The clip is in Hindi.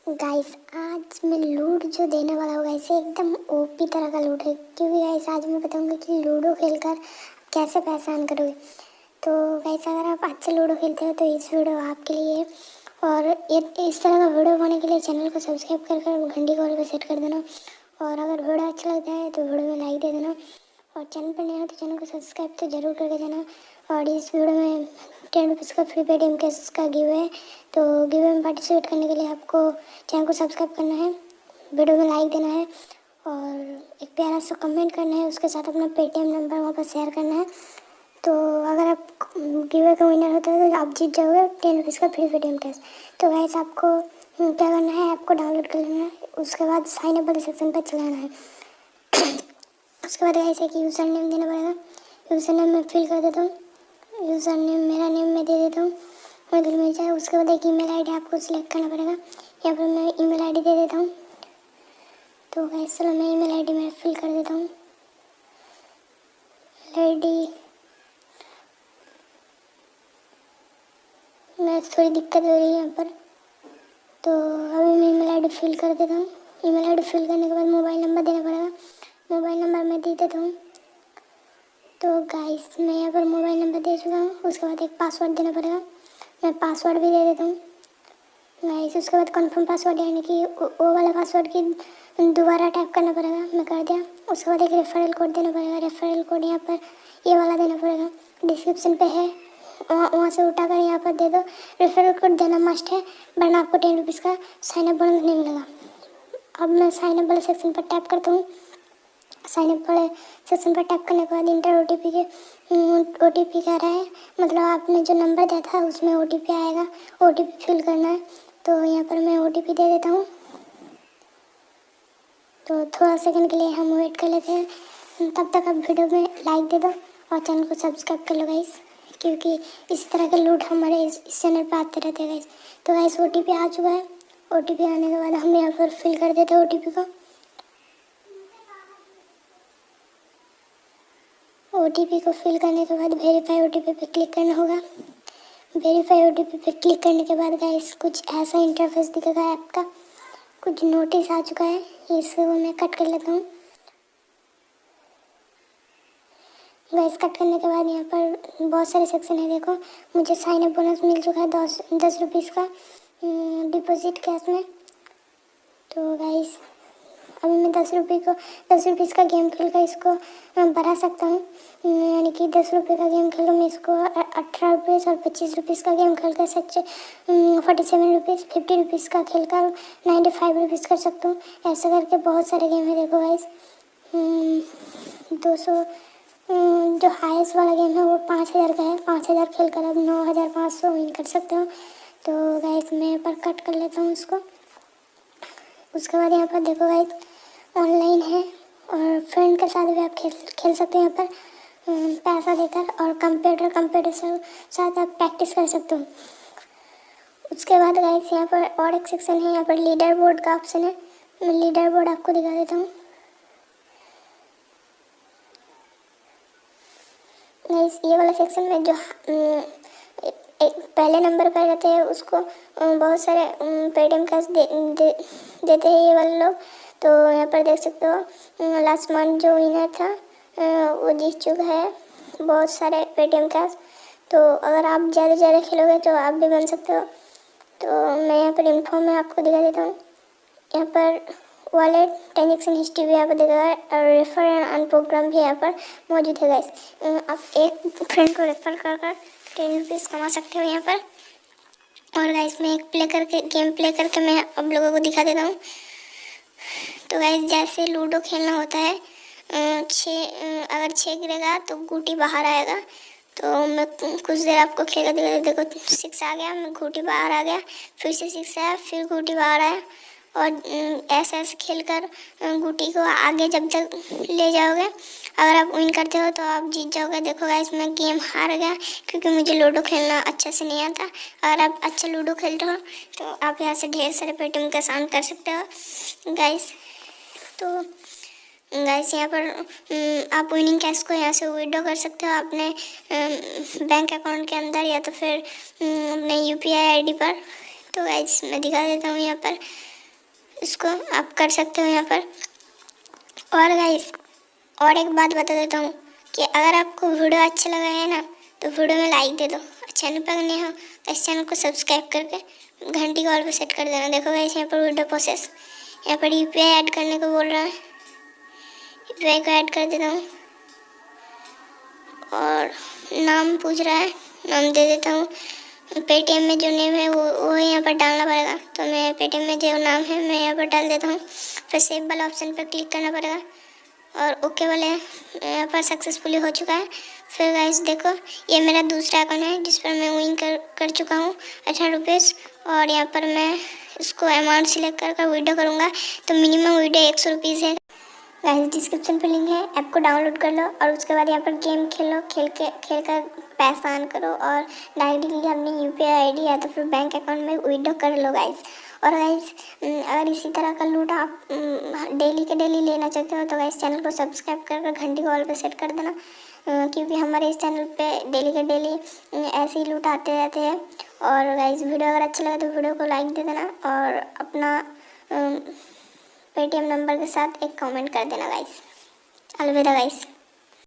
गाइस आज मैं लूडो जो देने वाला हूँ गाइस एकदम ओपी तरह का लूडो है, क्योंकि गाइस आज मैं बताऊंगा कि लूडो खेलकर कैसे पैसा अर्न करोगे। तो गाइस अगर आप अच्छे लूडो खेलते हो तो इस वीडियो आपके लिए है। और इस तरह का वीडियो पाने के लिए चैनल को सब्सक्राइब कर घंटी कॉल पर सेट कर देना। और अगर वीडियो अच्छा लगता है तो वीडियो में लाइक दे देना। और चैनल पर नया हो तो चैनल को सब्सक्राइब तो ज़रूर करके देना। और इस वीडियो में 10 रुपीज़ का फ्री पेटीएम कैश का गिव है। तो गिव में पार्टिसिपेट करने के लिए आपको चैनल को सब्सक्राइब करना है, वीडियो में लाइक देना है और एक प्यारा सा कमेंट करना है। उसके साथ अपना पेटीएम नंबर वहाँ पर शेयर करना है। तो अगर आप गिव का विनर होता है तो आप जीत जाओगे 10 रुपीज़ का फ्री पेटीएम कैश। तो वैसे आपको क्या करना है, आपको डाउनलोड कर लेना है। उसके बाद साइन अप वाले सेक्शन पर चलाना है। उसके बाद ऐसे कि यूज़र नेम देना पड़ेगा। यूज़र नेम मैं फिल कर देता हूँ। यूज़र नेम मेरा नेम मैं दे देता हूँ, मैं दिल में जाए। उसके बाद एक ईमेल आईडी आपको सिलेक्ट करना पड़ेगा। यहाँ पर मैं ईमेल आईडी दे देता हूँ। तो गाइस चलो मैं ईमेल आईडी में फिल कर देता हूँ। आईडी में थोड़ी दिक्कत हो रही है यहाँ पर, तो अभी मैं ईमेल आईडी फिल कर देता हूँ। ईमेल आईडी फिल करने के बाद मोबाइल नंबर देना पड़ेगा। मोबाइल नंबर मैं दे देता हूँ। तो गाइस मैं यहाँ पर मोबाइल नंबर दे चुका हूँ। उसके बाद एक पासवर्ड देना पड़ेगा, मैं पासवर्ड भी दे देता हूँ गाइस। उसके बाद कंफर्म पासवर्ड यानी कि वो वाला पासवर्ड की दोबारा टाइप करना पड़ेगा, मैं कर दिया। उसके बाद एक रेफरल कोड देना पड़ेगा। रेफरल कोड यहाँ पर ये वाला देना पड़ेगा, डिस्क्रिप्शन पे है, वहाँ से उठा कर यहाँ पर दे दो। रेफरल कोड देना मस्ट है, वरना आपको 10 रुपीज़ का साइनअप बोनस नहीं मिलेगा। अब मैं साइनअप वाले सेक्शन पर टैप करता हूँ। साइनअप वाले सेक्शन पर टैप करने के बाद इंटर OTP कह रहा है, मतलब आपने जो नंबर दिया था उसमें OTP आएगा, OTP फिल करना है। तो यहाँ पर मैं OTP दे देता हूँ। तो थोड़ा सेकंड के लिए हम वेट कर लेते हैं। तब तक आप वीडियो में लाइक दे दो और चैनल को सब्सक्राइब कर लो गाइस, क्योंकि इस तरह के लूट हमारे इस चैनल पर आते रहते हैं गाइस। तो गाइस OTP आ चुका है। OTP आने के बाद हम यहाँ पर फिल कर देते हैं OTP को। OTP को फिल करने के बाद वेरीफाई OTP पे क्लिक करना होगा। वेरीफाई OTP पे क्लिक करने के बाद गाइस कुछ ऐसा इंटरफेस दिखेगा ऐप का, कुछ नोटिस आ चुका है, इसको मैं कट कर लेता हूँ। गाइस कट करने के बाद यहाँ पर बहुत सारे सेक्शन है, देखो मुझे साइन अप बोनस मिल चुका है 10 रुपीज़ का डिपॉजिट कैश में। तो गाइस अभी मैं 10 रुपीज़ का गेम खेल कर इसको बढ़ा सकता हूँ, यानी कि 10 रुपये का गेम खेलो मैं इसको 18 रुपीज़ और 25 रुपीज़ का गेम खेल कर 47 रुपीज़, 50 रुपीज़ का खेल कर 95 रुपीज़ कर सकता हूँ। ऐसा करके बहुत सारे गेम है। देखो गाइस 200 जो हाईएस्ट वाला गेम है वो 5000 का है। 5000 खेल कर अब 9500 विन कर सकते हो। तो गाइस मैं यहाँ पर कट कर लेता हूँ इसको। उसके बाद यहाँ पर देखो गाइस ऑनलाइन है और फ्रेंड के साथ भी आप खेल सकते हैं यहाँ पर पैसा देकर, और कंप्यूटर से साथ आप प्रैक्टिस कर सकते हो। उसके बाद गाइस यहाँ पर और एक सेक्शन है, यहाँ पर लीडर बोर्ड का ऑप्शन है। मैं लीडर बोर्ड आपको दिखा देता हूँ। गाइस ये वाला सेक्शन में जो पहले नंबर पर रहते हैं उसको बहुत सारे पेटीएम कैश देते हैं ये वाले लोग। तो यहाँ पर देख सकते हो लास्ट मंथ जो विनर था वो जीत चुका है बहुत सारे पेटीएम कैश। तो अगर आप ज़्यादा से ज़्यादा खेलोगे तो आप भी बन सकते हो। तो मैं यहाँ पर इन्फो में आपको दिखा देता हूँ। यहाँ पर वॉलेट ट्रांजेक्शन हिस्ट्री भी यहाँ पर दिखेगा और रेफर एंड अर्न प्रोग्राम भी यहाँ पर मौजूद है गाइस। आप एक फ्रेंड को रेफर कर 10 रुपीज़ कमा सकते हो यहाँ पर। और गाइस मैं एक गेम प्ले करके मैं आप लोगों को दिखा देता हूँ। तो गाइस जैसे लूडो खेलना होता है, अगर 6 गिरेगा तो गुटी बाहर आएगा। तो मैं कुछ देर आपको खेल कर देखो 6 आ गया, मैं गुटी बाहर आ गया, फिर से 6 आया, फिर गुटी बाहर आया। और ऐसे खेल कर गुटी को आगे जब तक ले जाओगे, अगर आप विन करते हो तो आप जीत जाओगे। देखो गाइस मैं गेम हार गया क्योंकि मुझे लूडो खेलना अच्छे से नहीं आता। अगर आप अच्छा लूडो खेलते हो तो आप यहाँ से ढेर सारे पेटीएम का आसान कर सकते हो गाइस। तो गाइस यहाँ पर आप विनिंग कैश को यहाँ से विड्रॉ कर सकते हो अपने बैंक अकाउंट के अंदर या तो फिर अपने UPI ID पर। तो गाइस मैं दिखा देता हूँ यहाँ पर इसको आप कर सकते हो यहाँ पर। और गाइस और एक बात बता देता हूँ कि अगर आपको वीडियो अच्छा लगा है ना तो वीडियो में लाइक दे दो, और चैनल पर नए हो तो इस चैनल को सब्सक्राइब करके घंटी को ऑल पे सेट कर देना। देखो गाइस यहाँ पर वीडियो प्रोसेस, यहाँ पर यूपीआई ऐड करने को बोल रहा है, यूपीआई को ऐड कर देता हूँ। और नाम पूछ रहा है, नाम दे देता हूँ। पेटीएम में जो नेम है वो यहाँ पर डालना पड़ेगा, तो मैं पेटीएम में जो नाम है मैं यहाँ पर डाल देता हूँ। फिर सेव वाला ऑप्शन पर क्लिक करना पड़ेगा और ओके वाले यहाँ पर सक्सेसफुली हो चुका है। फिर गाइस देखो ये मेरा दूसरा अकाउंट है जिस पर मैं विन कर चुका हूँ 18 रुपीज़। और यहाँ पर मैं इसको अमाउंट सिलेक्ट कर विड्रॉ करूँगा, तो मिनिमम विड्रॉ 100 रुपीज़ है। गाइस डिस्क्रिप्शन पे लिंक है, ऐप को डाउनलोड कर लो और उसके बाद यहाँ पर गेम खेलो, खेल कर पैसा अर्न करो और डायरेक्टली अपनी यूपीआई आईडी या तो फिर बैंक अकाउंट में विड्रॉ कर लो गाइस। और गाइस अगर इसी तरह का लूट आप डेली के डेली लेना चाहते हो तो गाइस चैनल को सब्सक्राइब कर घंटी को ऑल पे सेट कर देना, क्योंकि हमारे इस चैनल पे डेली के डेली ऐसे ही लूट आते रहते हैं। और गाइस वीडियो अगर अच्छा लगा तो वीडियो को लाइक दे देना और अपना पेटीएम नंबर के साथ एक कमेंट कर देना गाइस। अलविदा गाइस।